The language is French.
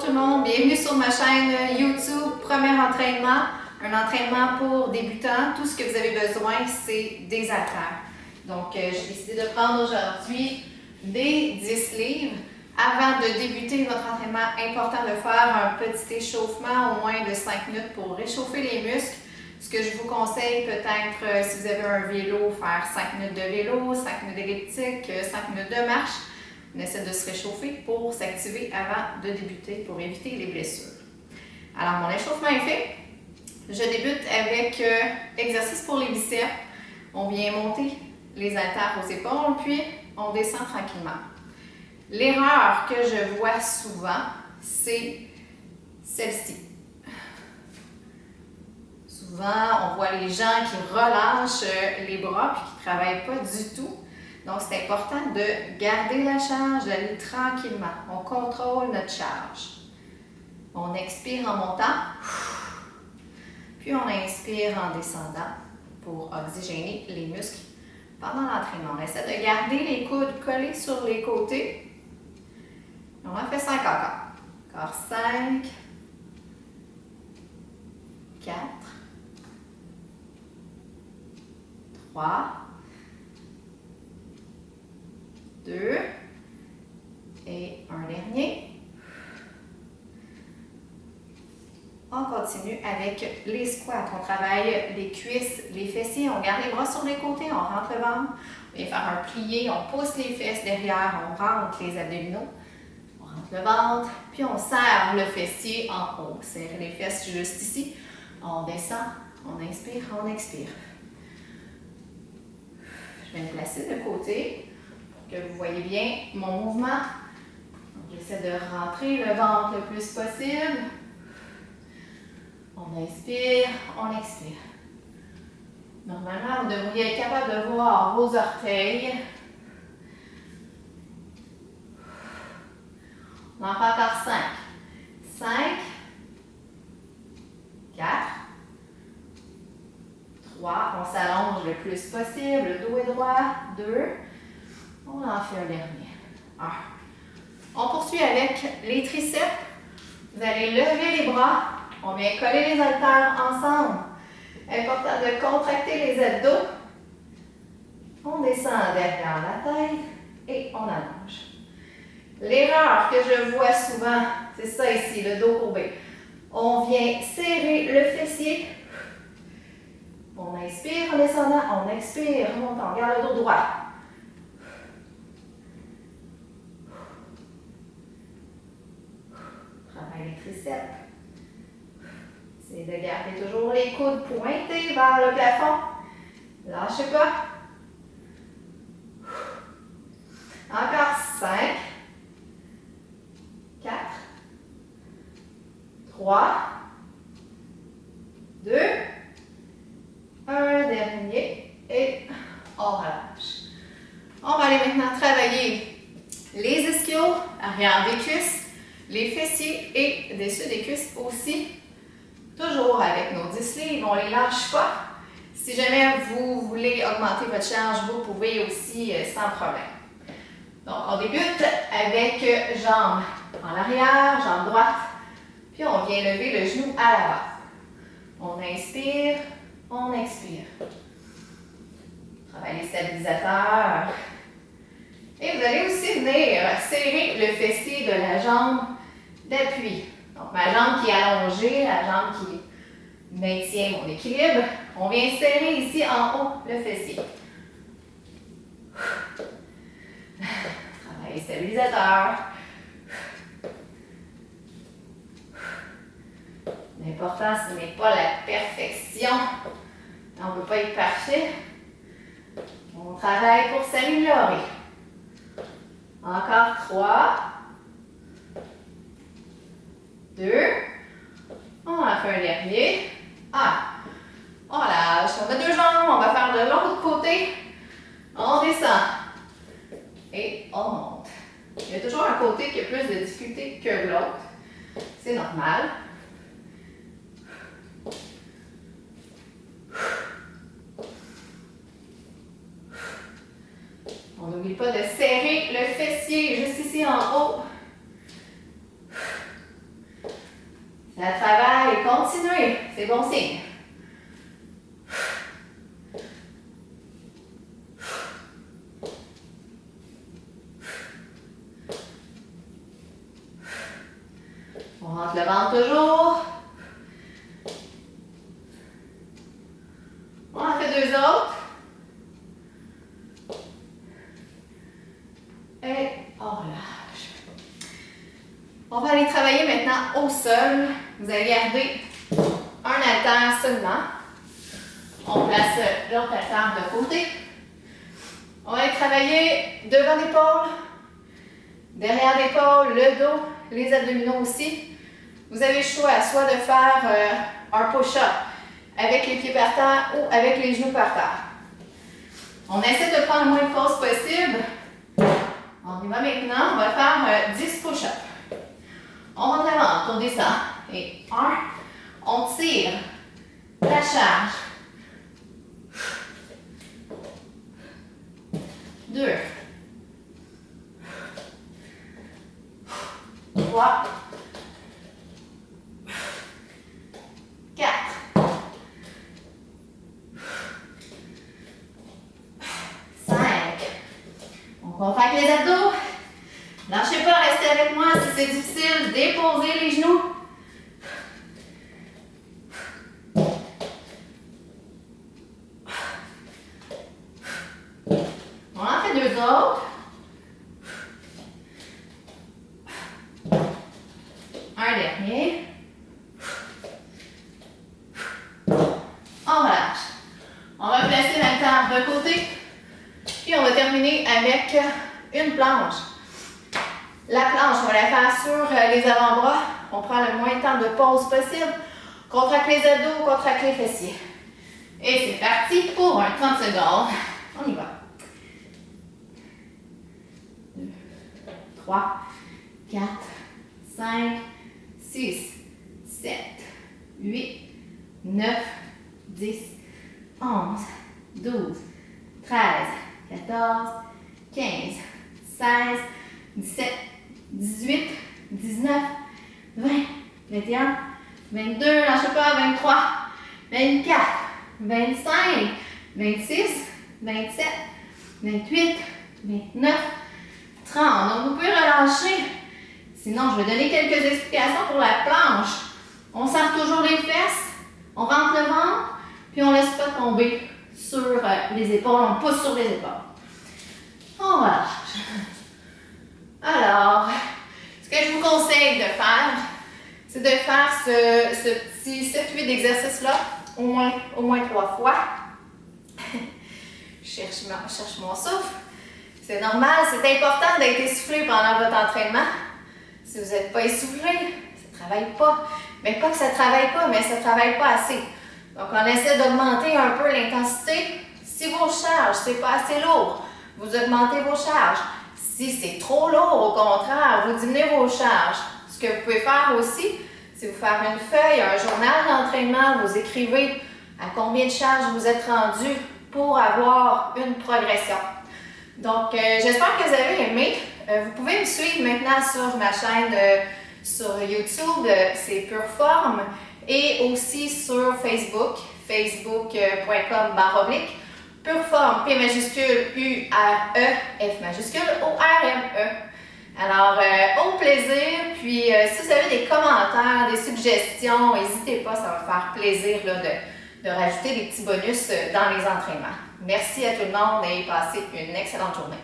tout le monde, bienvenue sur ma chaîne YouTube Premier Entraînement, un entraînement pour débutants. Tout ce que vous avez besoin, c'est des haltères. Donc, j'ai décidé de prendre aujourd'hui des 10 livres. Avant de débuter votre entraînement, important de faire un petit échauffement, au moins de 5 minutes pour réchauffer les muscles. Ce que je vous conseille peut-être, si vous avez un vélo, faire 5 minutes de vélo, 5 minutes d'elliptique, 5 minutes de marche. On essaie de se réchauffer pour s'activer avant de débuter, pour éviter les blessures. Alors, mon échauffement est fait. Je débute avec exercice pour les biceps. On vient monter les haltères aux épaules, puis on descend tranquillement. L'erreur que je vois souvent, c'est celle-ci. Souvent, on voit les gens qui relâchent les bras puis qui ne travaillent pas du tout. Donc, c'est important de garder la charge, d'aller tranquillement. On contrôle notre charge. On expire en montant, puis on inspire en descendant pour oxygéner les muscles pendant l'entraînement. On essaie de garder les coudes collés sur les côtés. On en fait 5 encore. Encore 5, 4, 3, 2 et un dernier. On continue avec les squats. On travaille les cuisses, les fessiers. On garde les bras sur les côtés, on rentre le ventre. On vient faire un plié, on pousse les fesses derrière, on rentre les abdominaux. On rentre le ventre, puis on serre le fessier en haut. Serre les fesses juste ici. On descend, on inspire, on expire. Je vais me placer de côté pour que vous voyez bien mon mouvement. J'essaie de rentrer le ventre le plus possible. On inspire, on expire. Normalement, vous devriez être capable de voir vos orteils. On en fait encore 5. 5, 4, 3. On s'allonge le plus possible. Le dos est droit. 2. On en fait un dernier. 1. On poursuit avec les triceps. Vous allez lever les bras. On vient coller les haltères ensemble. Important de contracter les abdos. On descend derrière la tête et on allonge. L'erreur que je vois souvent, c'est ça ici, le dos courbé. On vient serrer le fessier. On inspire en descendant, on expire, on monte, on garde le dos droit. Travaille les triceps. Essayez de garder toujours les coudes pointés vers le plafond. Lâchez pas. Encore 5, 4, 3, 2, un dernier et on relâche. On va aller maintenant travailler les ischios, arrière des cuisses, les fessiers et dessus des cuisses aussi. Toujours avec nos 10 livres, on ne les lâche pas. Si jamais vous voulez augmenter votre charge, vous pouvez aussi sans problème. Donc, on débute avec jambes en arrière, jambe droite, puis on vient lever le genou à l'avant. On inspire, on expire. Travaille les stabilisateurs. Et vous allez aussi venir serrer le fessier de la jambe d'appui. Donc, ma jambe qui est allongée, la jambe qui maintient mon équilibre. On vient serrer ici en haut le fessier. Travail stabilisateur. L'important, ce n'est pas la perfection. On ne peut pas être parfait. On travaille pour s'améliorer. Encore 3. 2. On en fait un dernier. 1. On lâche. On a 2 jambes. On va faire de l'autre côté. On descend. Et on monte. Il y a toujours un côté qui a plus de difficulté que l'autre. C'est normal. On n'oublie pas de serrer le fessier juste ici en haut. Ça travaille, continuez, c'est bon signe. On rentre le ventre toujours. On en fait deux autres. Et on relâche. On va aller travailler maintenant au sol. Vous allez garder un haltère seulement. On place l'autre haltère de côté. On va aller travailler devant l'épaule, derrière l'épaule, le dos, les abdominaux aussi. Vous avez le choix soit de faire un push-up avec les pieds par terre ou avec les genoux par terre. On essaie de prendre le moins de pause possible. On y va maintenant, on va faire 10 push-ups. On rentre le ventre, on descend. Et 1, on tire la charge. 2, 3, 4, 5. On contracte les abdos. Lâchez pas, restez avec moi si c'est difficile. Déposez les genoux. On en fait deux autres. Un dernier. On relâche. On va placer l'haltère de côté. Puis on va terminer avec une planche. La planche, on va la faire sur les avant-bras. On prend le moins de temps de pause possible. Contracte les abdos, contracte les fessiers. Et c'est parti pour un 30 secondes. On y va. 2, 3, 4, 5, 6, 7, 8, 9, 10, 11, 12, 13, 14, 15, 16, 17, 18, 19, 20, 21, 22, lâchez pas, 23, 24, 25, 26, 27, 28, 29, 30. Donc vous pouvez relâcher. Sinon, je vais donner quelques explications pour la planche. On serre toujours les fesses, on rentre le ventre, puis on ne laisse pas tomber sur les épaules, on pousse sur les épaules. On relâche. Alors, ce que je vous conseille de faire, c'est de faire ce petit 7-8 d'exercices-là au moins 3 fois. Je cherche mon souffle. C'est normal, c'est important d'être essoufflé pendant votre entraînement. Si vous n'êtes pas essoufflé, ça ne travaille pas. Mais pas que ça ne travaille pas, mais ça ne travaille pas assez. Donc, on essaie d'augmenter un peu l'intensité. Si vos charges, ce n'est pas assez lourd, vous augmentez vos charges. Si c'est trop lourd, au contraire, vous diminuez vos charges. Ce que vous pouvez faire aussi, c'est vous faire une feuille, un journal d'entraînement, vous écrivez à combien de charges vous êtes rendu pour avoir une progression. Donc, j'espère que vous avez aimé. Vous pouvez me suivre maintenant sur ma chaîne sur YouTube, c'est Pure Forme, et aussi sur Facebook, facebook.com/. Pure Forme, P majuscule, U-R-E, F majuscule, O-R-M-E. Alors, au plaisir. Puis, si vous avez des commentaires, des suggestions, n'hésitez pas, ça va me faire plaisir là, de rajouter des petits bonus dans les entraînements. Merci à tout le monde et passez une excellente journée.